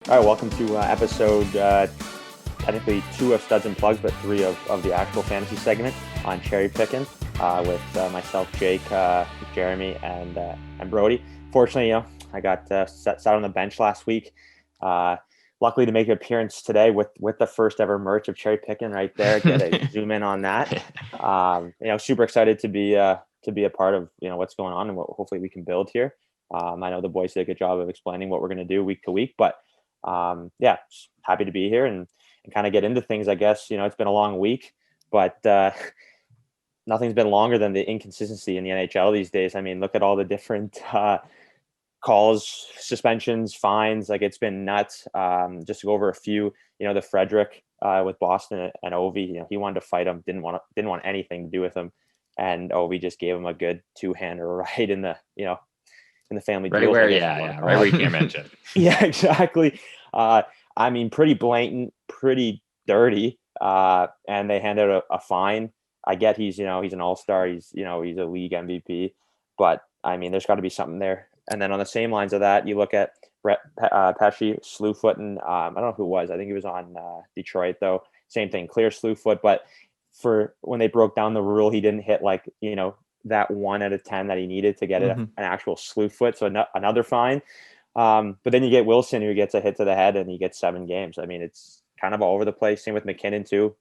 All right, welcome to episode technically 2 of Studs and Plugs, but 3 of the actual fantasy segment on Cherry Pickin with myself, Jake, Jeremy, and Brody. Fortunately, I got sat on the bench last week. Luckily to make an appearance today with the first ever merch of Cherry Pickin right there. Get a zoom in on that. Super excited to be a part of what's going on and what hopefully we can build here. I know the boys did a good job of explaining what we're going to do week to week, but happy to be here and kind of get into things. I guess it's been a long week, but nothing's been longer than the inconsistency in the NHL these days. I mean, look at all the different calls, suspensions, fines. Like, it's been nuts. Just to go over a few, the Frederick with Boston and Ovi, he wanted to fight him, didn't want anything to do with him, and Ovi just gave him a good two-hander right in the in the family right deals, where right where you can't mention. Yeah, exactly. I mean, pretty blatant, pretty dirty, and they handed out a fine. I get he's an all-star, he's a league MVP, but I mean, there's got to be something there. And then on the same lines of that, you look at Brett Pesci slew footing. I don't know who it was. I think he was on Detroit though. Same thing, clear slew foot. But for when they broke down the rule, he didn't hit that 1 out of 10 that he needed to get an actual slew foot. So another fine. But then you get Wilson, who gets a hit to the head and he gets 7 games. I mean, it's kind of all over the place. Same with McKinnon too.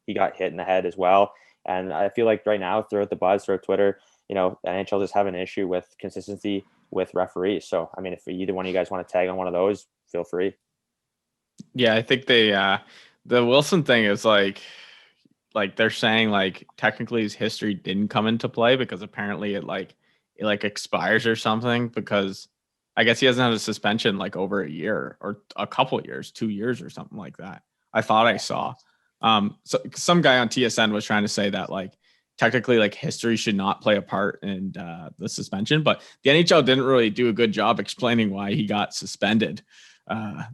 He got hit in the head as well. And I feel like right now, throughout the buzz, throughout Twitter, NHL just have an issue with consistency with referees. So, I mean, if either one of you guys want to tag on one of those, feel free. Yeah, I think the Wilson thing is like they're saying technically his history didn't come into play because apparently it expires or something, because I guess he hasn't had a suspension over a year or a couple of years, 2 years or something like that. I thought I saw. So some guy on TSN was trying to say that technically history should not play a part in the suspension, but the NHL didn't really do a good job explaining why he got suspended.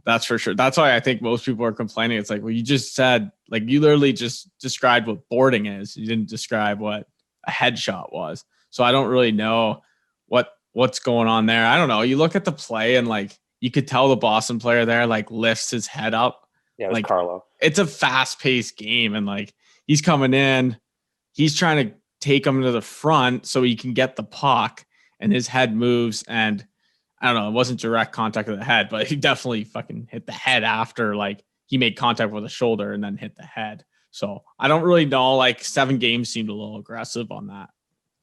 That's for sure. That's why I think most people are complaining. It's well, you just said, you literally just described what boarding is. You didn't describe what a headshot was. So I don't really know what's going on there. I don't know. You look at the play and you could tell the Boston player there lifts his head up. Yeah, it was Carlo. It's a fast-paced game, and he's coming in, he's trying to take him to the front so he can get the puck, and his head moves, and I don't know, it wasn't direct contact with the head, but he definitely fucking hit the head after he made contact with the shoulder and then hit the head. So I don't really know. 7 games seemed a little aggressive on that.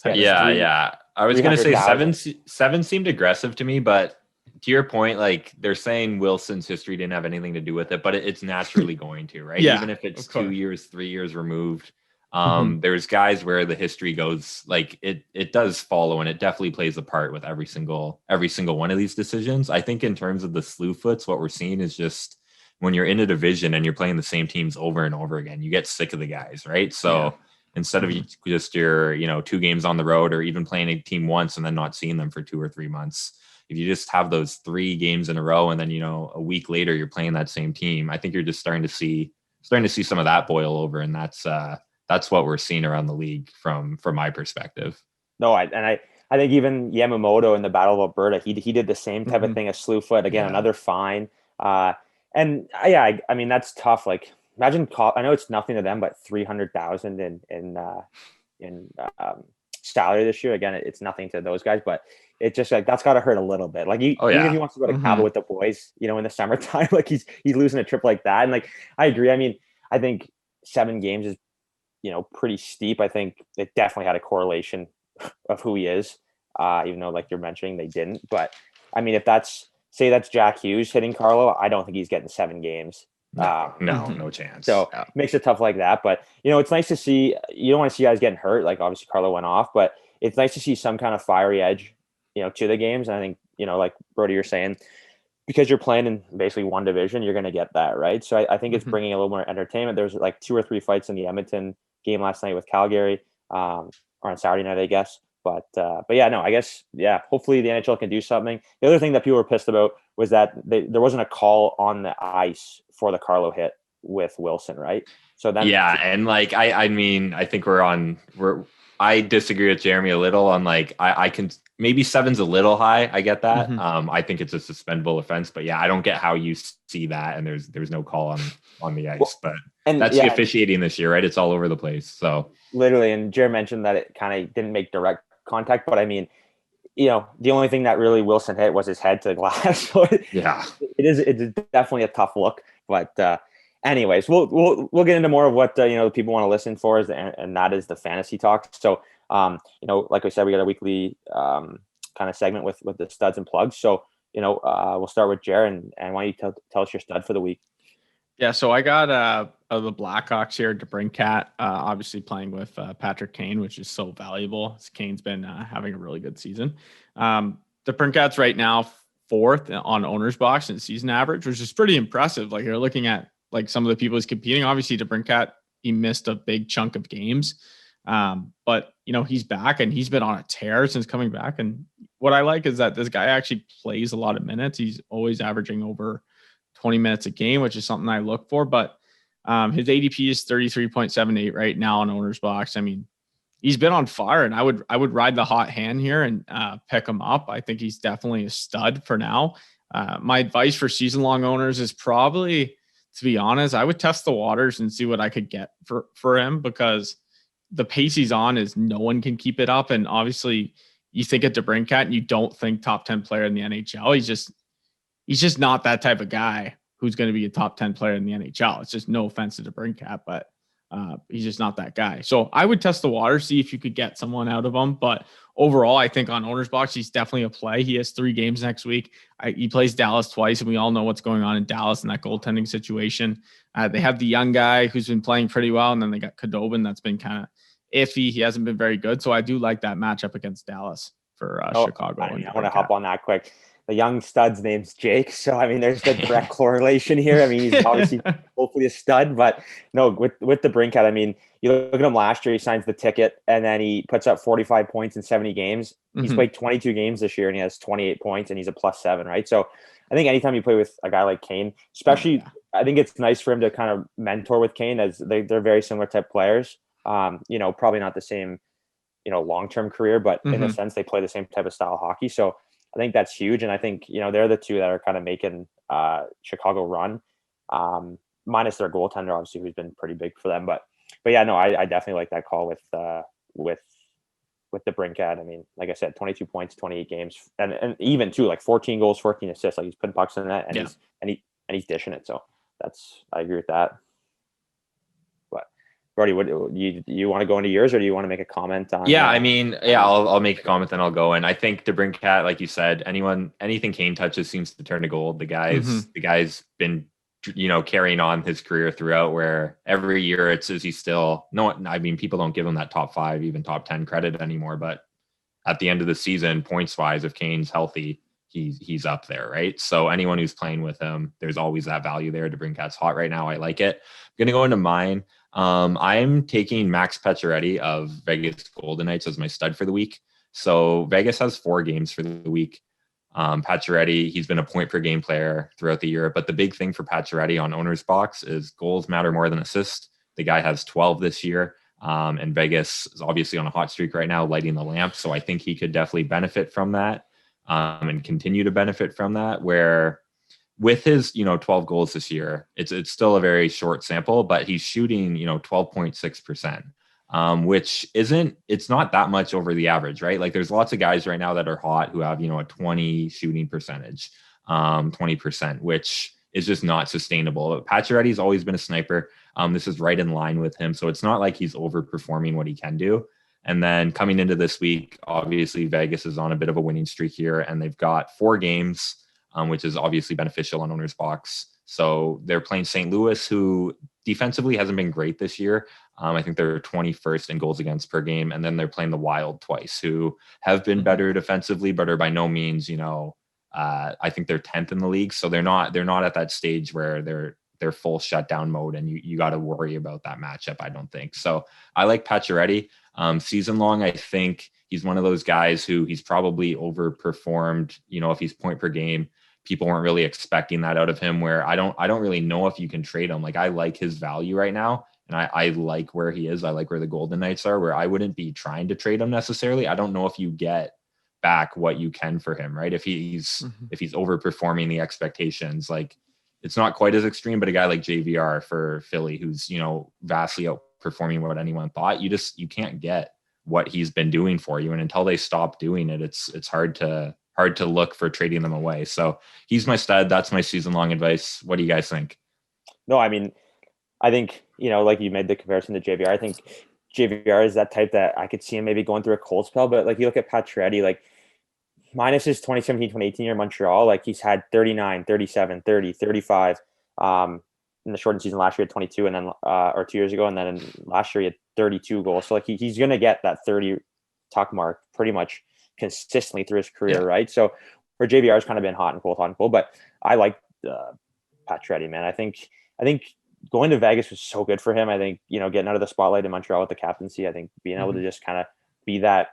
Yeah. I was going to say 7 seemed aggressive to me, but to your point, they're saying Wilson's history didn't have anything to do with it, but it's naturally going to, right? Yeah, even if it's 2 years, 3 years removed. There's guys where the history goes it does follow, and it definitely plays a part with every single one of these decisions. I think in terms of the slew foots, what we're seeing is just when you're in a division and you're playing the same teams over and over again, you get sick of the guys, right? So instead of just your 2 games on the road, or even playing a team once and then not seeing them for 2 or 3 months, if you just have those 3 games in a row and then a week later you're playing that same team, I think you're just starting to see some of that boil over, and that's what we're seeing around the league from my perspective. No, I think even Yamamoto in the Battle of Alberta, he did the same type of thing as slew foot. Again, another fine. I mean, that's tough. Imagine, I know it's nothing to them, but $300,000 in salary this year. Again, it's nothing to those guys, but it just that's got to hurt a little bit. Even if he wants to go to Cabo with the boys, in the summertime, he's losing a trip like that. And I agree. I mean, I think 7 games is pretty steep. I think it definitely had a correlation of who he is, even though you're mentioning they didn't. But I mean, if that's Jack Hughes hitting Carlo, I don't think he's getting 7 games. No chance. So makes it tough like that. But it's nice to see. You don't want to see guys getting hurt. Obviously Carlo went off, but it's nice to see some kind of fiery edge, to the games. And I think like Brody, you're saying, because you're playing in basically one division, you're going to get that, right? So I think it's bringing a little more entertainment. There's 2 or 3 fights in the Edmonton game last night with Calgary, or on Saturday night, I guess. But yeah, no, I guess, yeah, hopefully the NHL can do something. The other thing that people were pissed about was that there wasn't a call on the ice for the Carlo hit with Wilson, right? So then, yeah, and I mean, I think I disagree with Jeremy a little on I can maybe 7's a little high. I get that. Mhm. I think it's a suspendable offense, but yeah, I don't get how you see that and there's no call on the Well, ice. But and that's the yeah, officiating this year, right? It's all over the place. So literally. And Jared mentioned that it kind of didn't make direct contact, but I mean, the only thing that really Wilson hit was his head to the glass. So yeah. it's definitely a tough look. But anyways, we'll get into more of what the people want to listen for, and that is the fantasy talk. So like we said, we got a weekly kind of segment with the studs and plugs. So we'll start with Jared, and why don't you tell us your stud for the week? Yeah, so I got the Blackhawks here, DeBrincat, obviously playing with Patrick Kane, which is so valuable. Kane's been having a really good season. DeBrincat's right now 4th on owner's box in season average, which is pretty impressive. Like you're looking at like some of the people he's competing. Obviously, DeBrincat, he missed a big chunk of games, but he's back and he's been on a tear since coming back. And what I like is that this guy actually plays a lot of minutes. He's always averaging over 20 minutes a game, which is something I look for. But his ADP is 33.78 right now on owner's box. I mean, he's been on fire, and I would ride the hot hand here and pick him up. I think he's definitely a stud for now. My advice for season long owners is probably, to be honest, I would test the waters and see what I could get for him, because the pace he's on is no one can keep it up. And obviously you think of DeBrincat and you don't think top 10 player in the NHL. He's just not that type of guy who's going to be a top 10 player in the NHL. It's just no offense to DeBrincat, but he's just not that guy. So I would test the water, see if you could get someone out of him. But overall, I think on owner's box, he's definitely a play. He has 3 games next week. He plays Dallas twice, and we all know what's going on in Dallas in that goaltending situation. They have the young guy who's been playing pretty well, and then they got Khudobin that's been kind of iffy. He hasn't been very good. So I do like that matchup against Dallas for Chicago. I want to hop on that quick. The young stud's name's Jake. So, I mean, there's the direct correlation here. I mean, he's obviously hopefully a stud, but no, with DeBrincat, I mean, you look at him last year, he signs the ticket and then he puts up 45 points in 70 games. He's played 22 games this year and he has 28 points and he's a +7, right? So I think anytime you play with a guy like Kane, especially, I think it's nice for him to kind of mentor with Kane, as they're very similar type players. Probably not the same, long-term career, but in a sense, they play the same type of style of hockey. So I think that's huge. And I think, they're the two that are kind of making Chicago run, minus their goaltender, obviously, who's been pretty big for them. But yeah, no, I definitely like that call with DeBrincat. I mean, like I said, 22 points, 28 games, and even too, like 14 goals, 14 assists. Like he's putting pucks in the net and he's dishing it. So I agree with that. Brody, what you want to go into yours, or do you want to make a comment on? Yeah, I mean, I'll make a comment, then I'll go. And I think DeBrincat, like you said, anything Kane touches seems to turn to gold. The guy's been, carrying on his career throughout, where every year he's still people don't give him that top 5, even top 10 credit anymore. But at the end of the season, points wise, if Kane's healthy, he's up there, right? So anyone who's playing with him, there's always that value there. DeBrincat's hot right now. I like it. I'm gonna go into mine. I'm taking Max Pacioretty of Vegas Golden Knights as my stud for the week. So Vegas has 4 games for the week. Pacioretty, he's been a point per game player throughout the year, but the big thing for Pacioretty on owner's box is goals matter more than assists. The guy has 12 this year. And Vegas is obviously on a hot streak right now, lighting the lamp. So I think he could definitely benefit from that, and continue to benefit from that, where with his 12 goals this year, it's still a very short sample, but he's shooting 12.6%, which it's not that much over the average, right? Like there's lots of guys right now that are hot who have a 20 shooting percentage, 20%, which is just not sustainable. Pacioretty's always been a sniper. This is right in line with him, so it's not like he's overperforming what he can do. And then coming into this week, obviously Vegas is on a bit of a winning streak here, and they've got 4 games, which is obviously beneficial on owner's box. So they're playing St. Louis, who defensively hasn't been great this year. I think they're 21st in goals against per game. And then they're playing the Wild twice, who have been better defensively, but are by no means, I think they're 10th in the league. So they're not at that stage where they're full shutdown mode, and you got to worry about that matchup, I don't think. So I like Pacioretty. Season long, I think he's one of those guys who he's probably overperformed. If he's point per game, people weren't really expecting that out of him, where I don't really know if you can trade him. Like I like his value right now, and I like where he is. I like where the Golden Knights are, where I wouldn't be trying to trade him necessarily. I don't know if you get back what you can for him, right? If he's overperforming the expectations, like it's not quite as extreme, but a guy like JVR for Philly, who's, you know, vastly outperforming what anyone thought, you can't get what he's been doing for you. And until they stop doing it, it's hard to look for trading them away. So he's my stud. That's my season long advice. What do you guys think? No, I mean, I think, you know, like you made the comparison to JVR. I think JVR is that type that I could see him maybe going through a cold spell, but like you look at Pacioretty, like minus his 2017, 2018 year in Montreal, like he's had 39, 37, 30, 35 in the shortened season last year at 22 and then or 2 years ago. And then last year he had 32 goals. So like he's going to get that 30 tuck mark pretty much consistently through his career. Right. So where JVR has kind of been hot and cold, but I like Pacioretty, man. I think going to Vegas was so good for him. I think, you know, getting out of the spotlight in Montreal with the captaincy, I think being able to just kind of be that,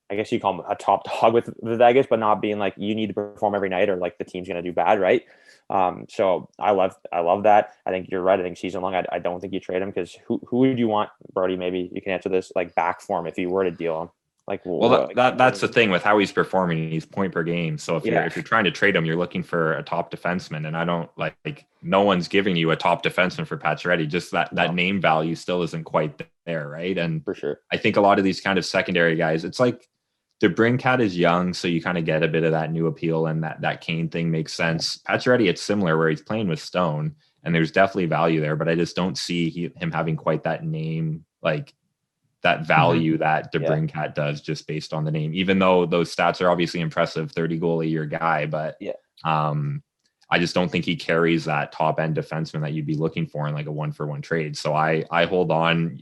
I guess you call him a top dog with Vegas, but not being like you need to perform every night or like the team's going to do bad, right? So I love that. I think you're right. I think season long, I don't think you trade him because who would you want, Brody? Maybe you can answer this, like back for him if you were to deal him. Like, well, that's the thing with how he's performing. He's point per game. So if you're trying to trade him, you're looking for a top defenseman, and I don't like no one's giving you a top defenseman for Pacioretty. Just that name value still isn't quite there, right? And for sure, I think a lot of these kind of secondary guys, it's like DeBrincat is young, so you kind of get a bit of that new appeal, and that Kane thing makes sense. Pacioretty, it's similar where he's playing with Stone, and there's definitely value there, but I just don't see him having quite that name, like that value that DeBrincat does just based on the name, even though those stats are obviously impressive, 30 goal a year guy, but I just don't think he carries that top end defenseman that you'd be looking for in like a 1-for-1 trade. So I hold on.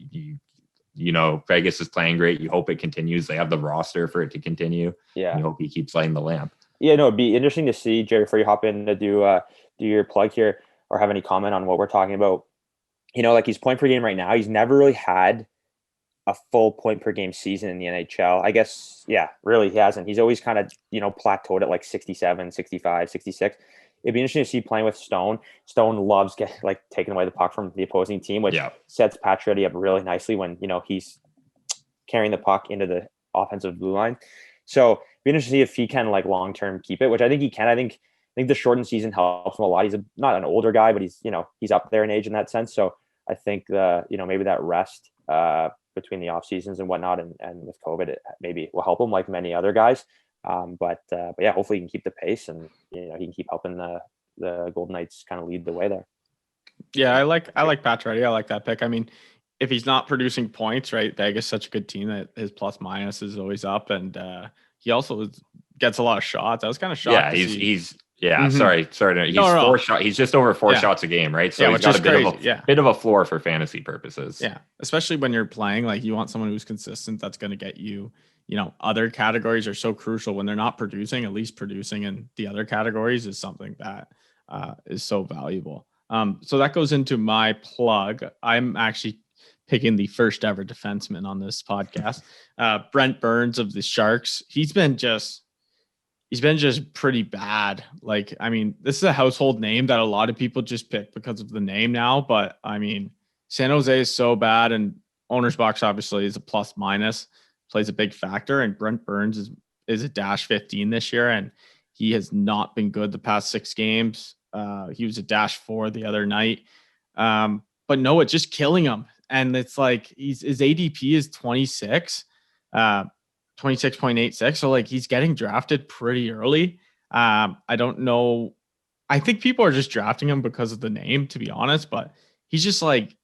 You know, Vegas is playing great. You hope it continues. They have the roster for it to continue. Yeah. You hope he keeps lighting the lamp. Yeah, no, it'd be interesting to see, Jerry, before you hop in to do your plug here or have any comment on what we're talking about. You know, like he's point per game right now. He's never really had a full point per game season in the NHL. I guess, really he hasn't. He's always kind of, you know, plateaued at like 67, 65, 66. It'd be interesting to see playing with Stone. Stone loves taking away the puck from the opposing team, which sets Pacioretty up really nicely when, you know, he's carrying the puck into the offensive blue line. So it'd be interesting to see if he can like long-term keep it, which I think he can. I think the shortened season helps him a lot. He's not an older guy, but he's up there in age in that sense. So I think maybe that rest between the off seasons and whatnot, and with COVID, it maybe will help him like many other guys. But yeah, hopefully he can keep the pace, and you know he can keep helping the Golden Knights kind of lead the way there. Yeah, I like Pacioretty. I like that pick. I mean, if he's not producing points, right? Vegas is such a good team that his plus minus is always up, and he also gets a lot of shots. I was kind of shocked. Yeah, he's sorry. He's four shots. He's just over four shots a game, right? So he's got a bit of a floor for fantasy purposes. Yeah, especially when you're playing, like you want someone who's consistent. That's going to get you. You know, other categories are so crucial when they're not producing. At least producing in the other categories is something that is so valuable. So that goes into my plug. I'm actually picking the first ever defenseman on this podcast, Brent Burns of the Sharks. He's been just pretty bad. Like, I mean, this is a household name that a lot of people just pick because of the name now. But I mean, San Jose is so bad, and owner's box obviously is a plus minus, plays a big factor. And Brent Burns is a -15 this year, and he has not been good the past 6 games. He was a -4 the other night. But no, it's just killing him. And it's like his ADP is 26. 26.86. So like he's getting drafted pretty early. I don't know. I think people are just drafting him because of the name, to be honest, but he's just like,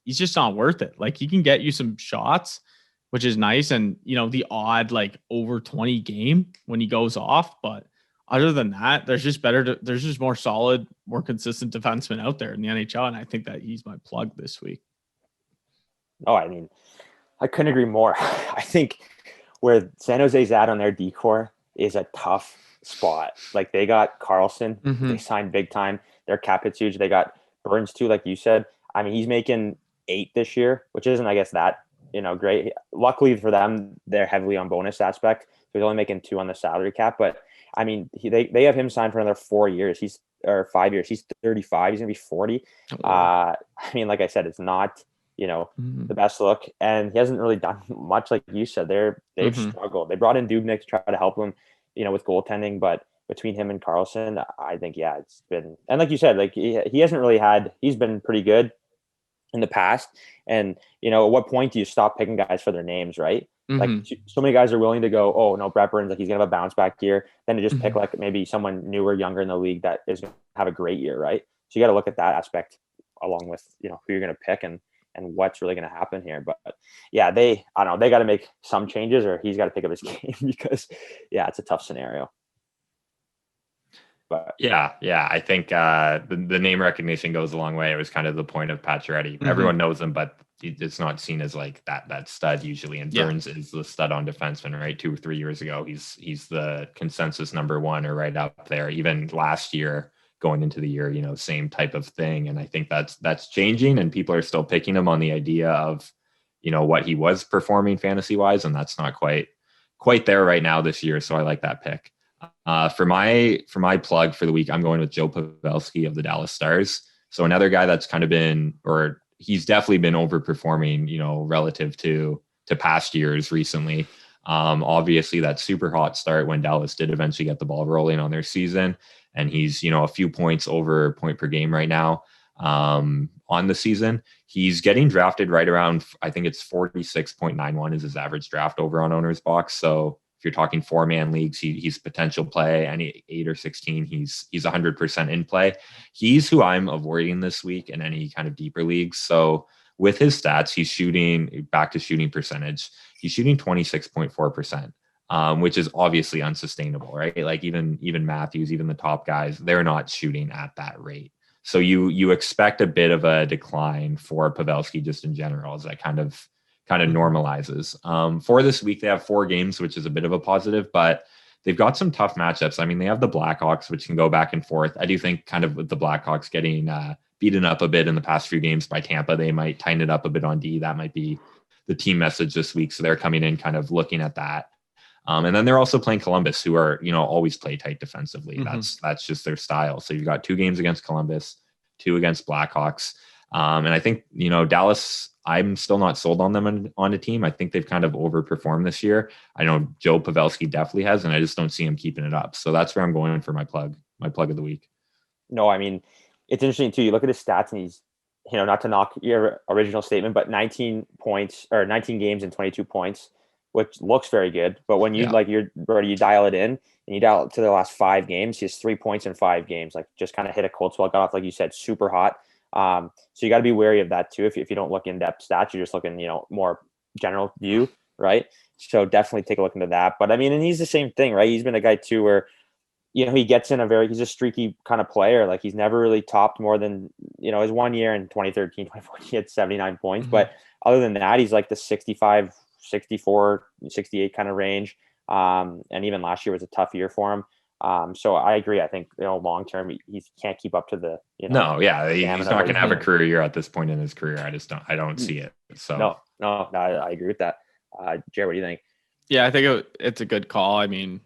he's just not worth it. Like he can get you some shots, which is nice. And, you know, the odd like over 20 game when he goes off. But other than that, there's just more solid, more consistent defensemen out there in the NHL. And I think that he's my plug this week. Oh, I mean, I couldn't agree more. I think where San Jose's at on their decor is a tough spot. Like they got Carlson, they signed big time. Their cap hit's huge. They got Burns too, like you said. I mean, he's making 8 this year, which isn't, I guess, that, you know, great. Luckily for them, they're heavily on bonus aspect. So he's only making 2 on the salary cap. But I mean, they have him signed for another 4 years. 5 years. He's 35. He's gonna be 40. I mean, like I said, it's not the best look, and he hasn't really done much. Like you said, they've struggled. They brought in Dubnyk to try to help him, with goaltending, but between him and Carlson, I think, it's been, and like you said, like he hasn't really he's been pretty good in the past. And, at what point do you stop picking guys for their names, right? Like so many guys are willing to go, oh no, Brent Burns, like he's gonna have a bounce back year, then to just pick like maybe someone newer, younger in the league that is gonna have a great year, right? So you got to look at that aspect along with, who you're gonna pick and what's really gonna happen here. But yeah, I don't know, they got to make some changes, or he's got to pick up his game because it's a tough scenario. But yeah, I think the name recognition goes a long way. It was kind of the point of Pacioretty. Everyone knows him, but it's not seen as like that stud usually. And Burns is the stud on defenseman, right? 2 or 3 years ago, he's the consensus number one or right up there. Even last year, going into the year, same type of thing. And I think that's changing, and people are still picking him on the idea of, what he was performing fantasy wise, and that's not quite there right now this year. So I like that pick. For my plug for the week, I'm going with Joe Pavelski of the Dallas Stars. So another guy that's kind of been, or he's definitely been overperforming, relative to past years recently. Obviously that super hot start when Dallas did eventually get the ball rolling on their season, and he's, a few points over point per game right now. On the season, he's getting drafted right around, I think it's 46.91 is his average draft over on Owner's Box. So if you're talking 4-man leagues, he's potential play. Any 8 or 16, he's 100% in play. He's who I'm avoiding this week in any kind of deeper leagues. So with his stats, he's shooting back to shooting percentage. He's shooting 26.4%, which is obviously unsustainable, right? Like even Matthews, even the top guys, they're not shooting at that rate. So you expect a bit of a decline for Pavelski just in general, as that kind of normalizes. For this week, they have 4 games, which is a bit of a positive, but they've got some tough matchups. I mean, they have the Blackhawks, which can go back and forth. I do think kind of with the Blackhawks getting beaten up a bit in the past few games by Tampa, they might tighten it up a bit on D. That might be the team message this week. So they're coming in kind of looking at that. And then they're also playing Columbus, who are, always play tight defensively. That's just their style. So you've got 2 games against Columbus, 2 against Blackhawks. And I think, Dallas, I'm still not sold on them on a team. I think they've kind of overperformed this year. I know Joe Pavelski definitely has, and I just don't see him keeping it up. So that's where I'm going for my plug of the week. No, I mean, it's interesting too. You look at his stats, and he's, not to knock your original statement, but 19 points or 19 games and 22 points, which looks very good. But when you you dial it in and you dial it to the last 5 games, he has 3 points in 5 games, like just kind of hit a cold spell, got off, like you said, super hot. So you got to be wary of that too. If you don't look in depth stats, you're just looking, more general view, right? So definitely take a look into that. But I mean, and he's the same thing, right? He's been a guy too, where, he gets in he's a streaky kind of player. Like he's never really topped more than, his 1 year in 2013, 2014, he had 79 points. But other than that, he's like the 65, 64, 68 kind of range. And even last year was a tough year for him. So I agree. I think, long term, he can't keep up to the, he's not going to have a career year at this point in his career. I don't see it. So no, I agree with that. Jared, what do you think? Yeah, I think it's a good call. I mean,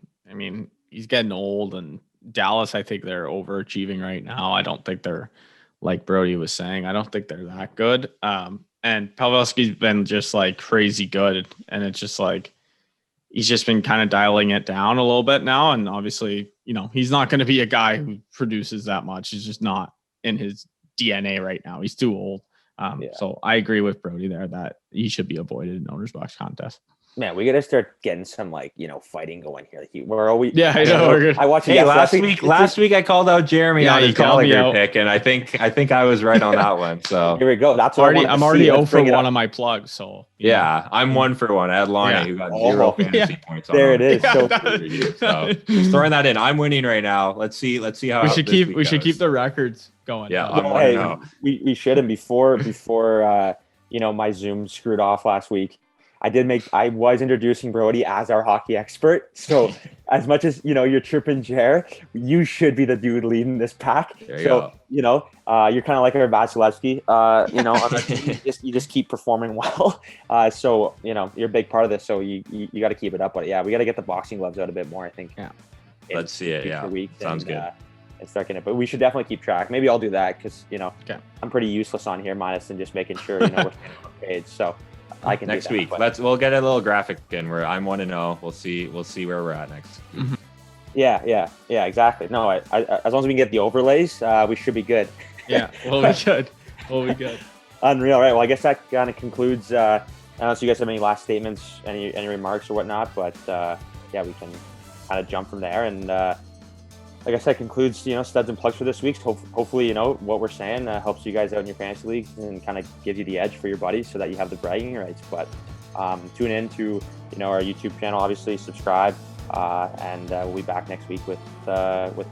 he's getting old, and Dallas, I think they're overachieving right now. I don't think they're, like Brody was saying, I don't think they're that good. And Palvelski's been just like crazy good, and it's just like, he's just been kind of dialing it down a little bit now. And obviously, he's not going to be a guy who produces that much. He's just not in his DNA right now. He's too old. So I agree with Brody there that he should be avoided in Owner's Box contest. Man, we got to start getting some fighting going here. We're always I know. We're good. I watched last week I called out Jeremy on his Gallagher pick, and I think I was right on that one. So here we go. That's what I'm already 0 for 1 on my plug. So I'm 1 for 1. I had Lonnie who got 0 fantasy points. There it is. So just throwing that in. I'm winning right now. Let's see how we should keep the records going. Yeah, we should. And before my Zoom screwed off last week, I was introducing Brody as our hockey expert. So as much as, you're tripping Jer, you should be the dude leading this pack. You're kind of like our Vasilevsky, on our team. You just keep performing well. So, you're a big part of this. So you got to keep it up. But yeah, we got to get the boxing gloves out a bit more, I think. Yeah. Let's see it. Yeah. Week. Sounds good. start getting it. But we should definitely keep track. Maybe I'll do that because Okay. I'm pretty useless on here, minus than just making sure we're staying on the page. So I can next do that, week. but- We'll get a little graphic in where I'm 1-0. We'll see where we're at next. Yeah, exactly. No, I as long as we can get the overlays, we should be good. Yeah, well, we should. Well, we good. Unreal. All right. Well, I guess that kind of concludes. Unless you guys have any last statements, any remarks or whatnot, but yeah, we can kind of jump from there. And like I said, concludes studs and plugs for this week. Hopefully, what we're saying helps you guys out in your fantasy leagues and kind of gives you the edge for your buddies so that you have the bragging rights. But tune in to our YouTube channel. Obviously, subscribe, and we'll be back next week with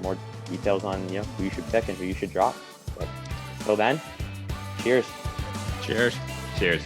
more details on who you should pick and who you should drop. But until then, cheers. Cheers. Cheers.